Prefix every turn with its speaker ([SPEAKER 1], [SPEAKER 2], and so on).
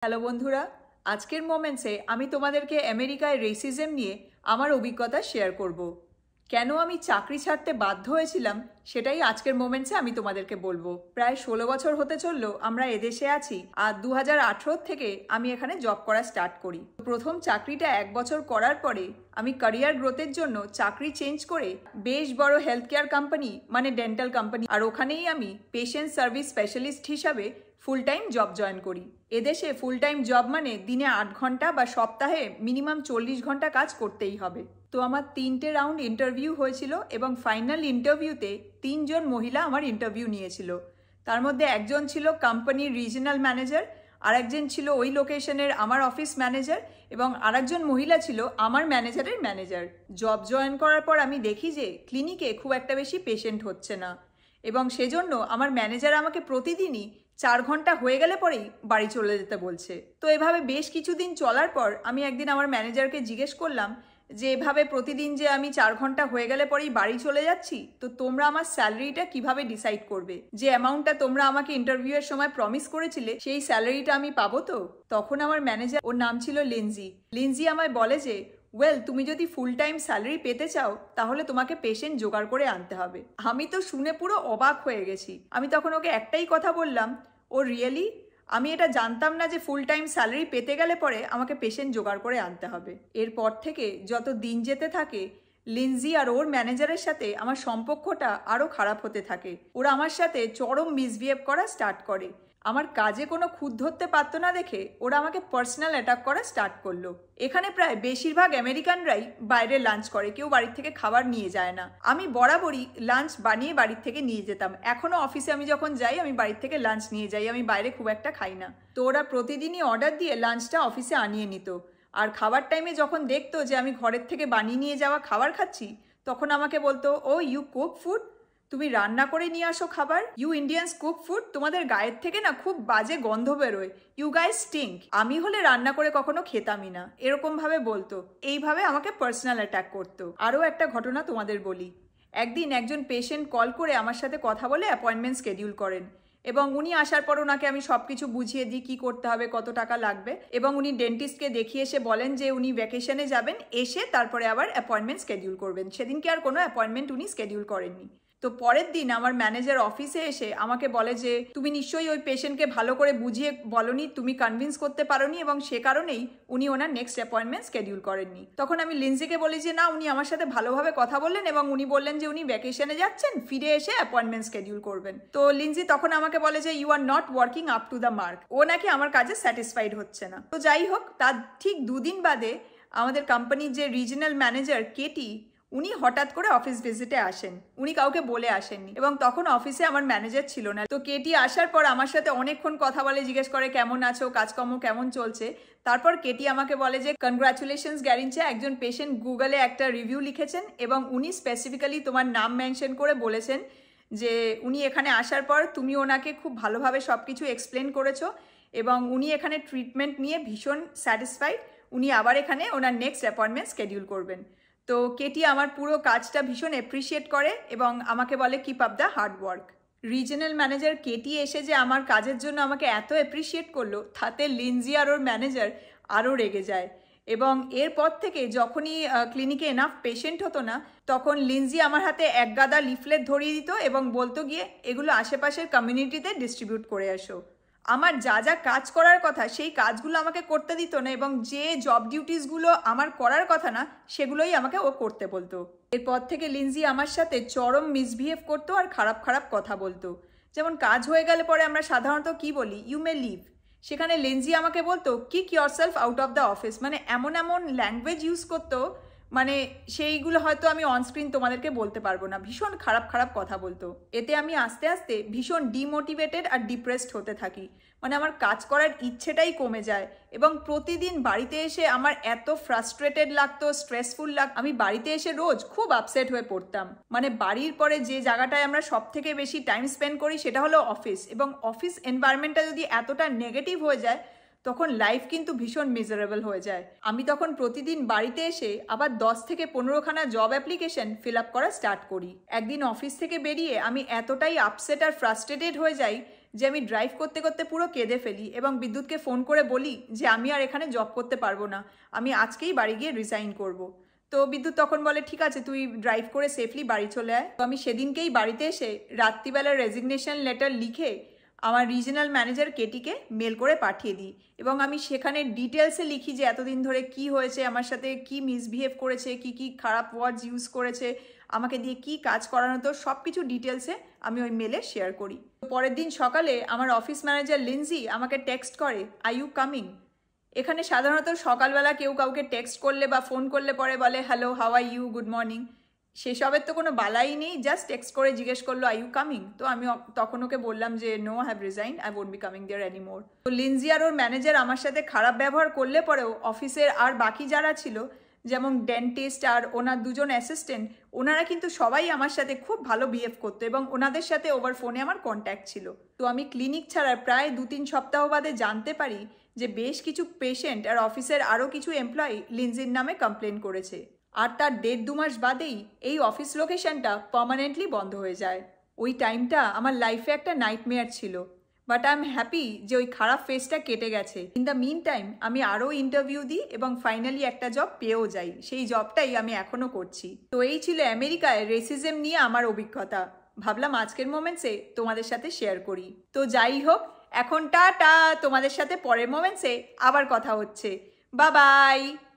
[SPEAKER 1] Hello বন্ধুরা, আজকের মোমেন্টসে আমি তোমাদেরকে আমেরিকায় রেসিজম নিয়ে আমার অভিজ্ঞতা শেয়ার করব। কেন আমি চাকরি ছাড়তে বাধ্য হয়েছিলাম সেটাই আজকের মোমেন্টসে আমি তোমাদেরকে বলবো। প্রায় 16 বছর হতে চললো আমরা এদেশে আছি, আর 2018 থেকে আমি এখানে জব করা স্টার্ট করি। প্রথম চাকরিটা 1 বছর করার পরে আমি ক্যারিয়ার গ্রোথের জন্য চাকরি চেঞ্জ করে বেশ বড় হেলথ কেয়ার কোম্পানি মানে ডেন্টাল কোম্পানি, আর ওখানেই আমি পেশেন্ট সার্ভিস স্পেশালিস্ট হিসাবে ফুল টাইম জব জয়েন করি। এদেশে ফুল টাইম জব মানে দিনে 8 ঘন্টা বা সপ্তাহে মিনিমাম 40 ঘন্টা কাজ করতেই হবে। তো আমার 3টে রাউন্ড ইন্টারভিউ হয়েছিল এবং ফাইনাল ইন্টারভিউতে 3 জন মহিলা আমার ইন্টারভিউ নিয়েছিল। তার মধ্যে একজন ছিল কোম্পানির রিজনাল ম্যানেজার, আরেকজন ছিল ওই লোকেশনের আমার অফিস ম্যানেজার, এবং আরেকজন মহিলা ছিল আমার ম্যানেজারের ম্যানেজার। জব জয়েন করার পর আমি দেখি যে ক্লিনিকে খুব একটা বেশি পেশেন্ট হচ্ছে না, এবং সেজন্য আমার ম্যানেজার আমাকে প্রতিদিনই 4 ঘন্টা হয়ে গেলে পরেই বাড়ি চলে যেতে বলছে। তো এভাবে বেশ কিছুদিন চলার পর আমি একদিন আমার ম্যানেজারকে জিজ্ঞেস করলাম যে এভাবে প্রতিদিন যে আমি 4 ঘন্টা হয়ে গেলে পরেই বাড়ি চলে যাচ্ছি, তো তোমরা আমার স্যালারিটা কিভাবে ডিসাইড করবে? যে অ্যামাউন্টটা তোমরা আমাকে ইন্টারভিউয়ের সময় প্রমিস করেছিলে সেই স্যালারিটা আমি পাবো তো? তখন আমার ম্যানেজার, ওর নাম ছিল লিনজি, আমায় বলে যে তুমি যদি ফুল টাইম স্যালারি পেতে চাও তাহলে তোমাকে পেশেন্ট জোগাড় করে আনতে হবে। আমি তো শুনে পুরো অবাক হয়ে গেছি। আমি তখন ওকে একটাই কথা বললাম, ও রিয়েলি? আমি এটা জানতাম না যে ফুল টাইম স্যালারি পেতে গেলে পরে আমাকে পেশেন্ট জোগাড় করে আনতে হবে। এরপর থেকে যত দিন যেতে থাকে লিনজি আর ওর ম্যানেজারের সাথে আমার সম্পর্কটা আরও খারাপ হতে থাকে। ওরা আমার সাথে চরম মিসবিহেভ করা স্টার্ট করে। আমার কাজে কোনো খুঁত ধরতে পারতো না দেখে ওরা আমাকে পার্সোনাল অ্যাটাক করা স্টার্ট করলো। এখানে প্রায় বেশিরভাগ আমেরিকানরাই বাইরে লাঞ্চ করে, কেউ বাড়ির থেকে খাবার নিয়ে যায় না। আমি বরাবরই লাঞ্চ বানিয়ে বাড়ির থেকে নিয়ে যেতাম। এখনও অফিসে আমি যখন যাই আমি বাড়ির থেকে লাঞ্চ নিয়ে যাই, আমি বাইরে খুব একটা খাই না। তো ওরা প্রতিদিনই অর্ডার দিয়ে লাঞ্চটা অফিসে আনিয়ে নিত, আর খাবার টাইমে যখন দেখতো যে আমি ঘরের থেকে বানিয়ে নিয়ে যাওয়া খাবার খাচ্ছি তখন আমাকে বলতো, ও ইউ কুক ফুড, তুমি রান্না করে নিয়ে আসো খাবার। ইউ ইন্ডিয়ানস কুক ফুড, তোমাদের গায়ের থেকে না খুব বাজে গন্ধ বেরোয়, ইউ গাইস স্টিঙ্ক। আমি হলে রান্না করে কখনো খেতামই না, এরকম ভাবে বলতো। এইভাবে আমাকে পার্সোনাল অ্যাটাক করতো। আরও একটা ঘটনা তোমাদের বলি। একদিন একজন পেশেন্ট কল করে আমার সাথে কথা বলে অ্যাপয়েন্টমেন্ট স্কেডিউল করেন, এবং উনি আসার পর ওনাকে আমি সবকিছু বুঝিয়ে দিই কি করতে হবে, কত টাকা লাগবে, এবং উনি ডেন্টিস্টকে দেখিয়ে এসে বলেন যে উনি ভ্যাকেশনে যাবেন, এসে তারপরে আবার অ্যাপয়েন্টমেন্ট স্কেডিউল করবেন। সেদিনকে আর কোনো অ্যাপয়েন্টমেন্ট উনি স্কেডিউল করেননি। তো পরের দিন আমার ম্যানেজার অফিসে এসে আমাকে বলে যে তুমি নিশ্চয়ই ওই পেশেন্টকে ভালো করে বুঝিয়ে বলনি, তুমি কনভিন্স করতে পারোনি, এবং সে কারণেই উনি ওনার নেক্সট অ্যাপয়েন্টমেন্ট স্কেডিউল করেননি। তখন আমি লিনজিকে বলি যে না, উনি আমার সাথে ভালোভাবে কথা বললেন এবং উনি বললেন যে উনি ভ্যাকেশনে যাচ্ছেন, ফিরে এসে অ্যাপয়েন্টমেন্ট স্কেডিউল করবেন। তো লিনজি তখন আমাকে বলে যে you are not working up to the mark. ও নাকি আমার কাজে স্যাটিসফাইড হচ্ছে না। তো যাই হোক, তার ঠিক 2 দিন বাদে আমাদের কোম্পানির যে রিজনাল ম্যানেজার কেটি, উনি হঠাৎ করে অফিস ভিজিটে আসেন। উনি কাউকে বলে আসেননি, এবং তখন অফিসে আমার ম্যানেজার ছিল না। তো কেটি আসার পর আমার সাথে অনেকক্ষণ কথা বলে, জিজ্ঞেস করে কেমন আছো, কাজকর্ম কেমন চলছে। তারপর কেটি আমাকে বলে যে কনগ্রাচুলেশনস গ্যারিঞ্চা, একজন পেশেন্ট গুগলে একটা রিভিউ লিখেছেন এবং উনি স্পেসিফিক্যালি তোমার নাম মেনশন করে বলেছেন যে উনি এখানে আসার পর তুমি ওনাকে খুব ভালোভাবে সব কিছু এক্সপ্লেন করেছো, এবং উনি এখানে ট্রিটমেন্ট নিয়ে ভীষণ স্যাটিসফাইড। উনি আবার এখানে ওনার নেক্সট অ্যাপয়েন্টমেন্ট স্কেডিউল করবেন। তো কেটি আমার পুরো কাজটা ভীষণ অ্যাপ্রিসিয়েট করে এবং আমাকে বলে keep up the hard work. Regional manager Katie এসে যে আমার কাজের জন্য আমাকে এত অ্যাপ্রিসিয়েট করলো, তাতে লিনজি আর ওর ম্যানেজার আরও রেগে যায়। এবং এরপর থেকে যখনই ক্লিনিকে এনাফ পেশেন্ট হতো না, তখন লিনজি আমার হাতে এক গাদা লিফলেট ধরিয়ে দিত এবং বলতো গিয়ে এগুলো আশেপাশের কমিউনিটিতে ডিস্ট্রিবিউট করে আসো। আমার যা যা কাজ করার কথা সেই কাজগুলো আমাকে করতে দিত না, এবং যে জব ডিউটিসগুলো আমার করার কথা না সেগুলোই আমাকে ও করতে বলতো। এরপর থেকে লিনজি আমার সাথে চরম মিসবিহেভ করতো আর খারাপ খারাপ কথা বলতো। যেমন কাজ হয়ে গেলে পরে আমরা সাধারণত কি বলি, ইউ মে লিভ। সেখানে লিনজি আমাকে বলতো kick yourself out of the office, মানে এমন এমন ল্যাঙ্গুয়েজ ইউজ করতো, মানে সেইগুলো হয়তো আমি অনস্ক্রিন তোমাদেরকে বলতে পারবো না। ভীষণ খারাপ খারাপ কথা বলতো। এতে আমি আস্তে আস্তে ভীষণ ডিমোটিভেটেড আর ডিপ্রেসড হতে থাকি। মানে আমার কাজ করার ইচ্ছেটাই কমে যায়, এবং প্রতিদিন বাড়িতে এসে আমার এত ফ্রাস্ট্রেটেড লাগতো, স্ট্রেসফুল লাগতো। আমি বাড়িতে এসে রোজ খুব আপসেট হয়ে পড়তাম। মানে বাড়ির পরে যে জায়গাটায় আমরা সব থেকে বেশি টাইম স্পেন্ড করি সেটা হলো অফিস, এবং অফিস এনভায়রনমেন্টটা যদি এতটা নেগেটিভ হয়ে যায় তখন লাইফ কিন্তু ভীষণ মিজারেবল হয়ে যায়। আমি তখন প্রতিদিন বাড়িতে এসে আবার 10 থেকে 15খানা জব অ্যাপ্লিকেশন ফিল আপ করা স্টার্ট করি। একদিন অফিস থেকে বেরিয়ে আমি এতটাই আপসেট আর ফ্রাস্ট্রেটেড হয়ে যাই যে আমি ড্রাইভ করতে করতে পুরো কেঁদে ফেলি এবং বিদ্যুৎকে ফোন করে বলি যে আমি আর এখানে জব করতে পারবো না, আমি আজকেই বাড়ি গিয়ে রিজাইন করব। তো বিদ্যুৎ তখন বলে ঠিক আছে তুই ড্রাইভ করে সেফলি বাড়ি চলে আয়। তো আমি সেদিনকেই বাড়িতে এসে রাত্রিবেলা রেজিগনেশন লেটার লিখে আমার রিজনাল ম্যানেজার কেটিকে মেল করে পাঠিয়ে দিই এবং আমি সেখানে ডিটেলসে লিখি যে এতদিন ধরে কি হয়েছে, আমার সাথে কি মিসবিহেভ করেছে, কি খারাপ ওয়ার্ডস ইউজ করেছে, আমাকে দিয়ে কি কাজ করানো, তো সব কিছু ডিটেলসে আমি ওই মেলে শেয়ার করি। পরের দিন সকালে আমার অফিস ম্যানেজার লিনজি আমাকে টেক্সট করে, আর ইউ কামিং? এখানে সাধারণত সকালবেলা কেউ কাউকে টেক্সট করলে বা ফোন করলে পরে বলে hello, how are you, good morning, সেসবের তো কোনো বালাই নেই, জাস্ট টেক্সট করে জিজ্ঞেস করলো আর ইউ কামিং। তো আমি তখন ওকে বললাম যে no, I have resign, I won't be coming there anymore. তো লিনজি আর ওর ম্যানেজার আমার সাথে খারাপ ব্যবহার করলে পরেও অফিসের আর বাকি যারা ছিল, যেমন ডেন্টিস্ট আর ওনার দুজন অ্যাসিস্ট্যান্ট, ওনারা কিন্তু সবাই আমার সাথে খুব ভালো বিহেভ করতো এবং ওনাদের সাথে ওভার ফোনে আমার কন্ট্যাক্ট ছিল। তো আমি ক্লিনিক ছাড়ার প্রায় 2-3 সপ্তাহ বাদে জানতে পারি যে বেশ কিছু পেশেন্ট আর অফিসের আরও কিছু এমপ্লয়ি লিনজির নামে কমপ্লেন করেছে, আর তার 1.5-2 মাস বাদেই এই অফিস লোকেশনটা পার্মানেন্টলি বন্ধ হয়ে যায়। ওই টাইমটা আমার লাইফে একটা নাইটমেয়ার ছিল, বাট আই এম হ্যাপি যে ওই খারাপ ফেজটা কেটে গেছে। ইন দ্য মিন টাইম আমি আরও ইন্টারভিউ দিই এবং ফাইনালি একটা জব পেয়েও যাই, সেই জবটাই আমি এখনও করছি। তো এই ছিল আমেরিকায় রেসিজম নিয়ে আমার অভিজ্ঞতা, ভাবলাম আজকের মোমেন্টসে তোমাদের সাথে শেয়ার করি। তো যাই হোক, এখন টাটা, তোমাদের সাথে পরের মোমেন্টসে আবার কথা হচ্ছে। Bye bye.